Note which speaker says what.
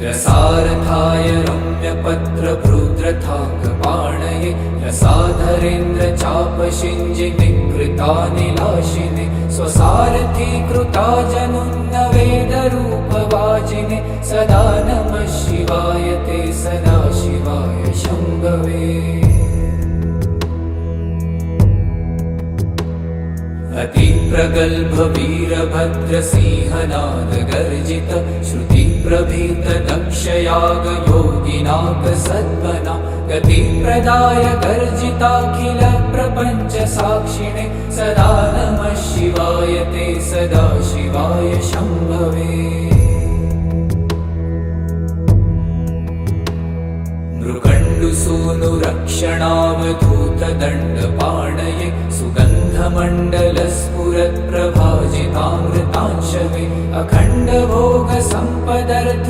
Speaker 1: रसारथाय रम्यपत्रभृद्रथाङ्गपाणये रसाधरेन्द्र चापशिञ्जिनिकृतानिलाशिने स्वसारथीकृता जनुन्नवेदरूपवाजिने सदा नमः शिवाय ते सदा शिवाय शम्भवे। अतिप्रगल्भ वीरभद्रसिंहनाद गर्जित श्रुतिप्रभीत दक्षयाग योगिनाथ सद्मना गतिप्रदाय गर्जिताखिल प्रपञ्च साक्षिणे सदा नमः शिवाय ते सदा शिवाय शम्भवे। मृगण्डुसूनुरक्षणावधूतदण्डपाणये सुगन्धमण्डलस्फुरत्प्रभाजितामृतांशवे अखण्डभोगसम्पदर्थ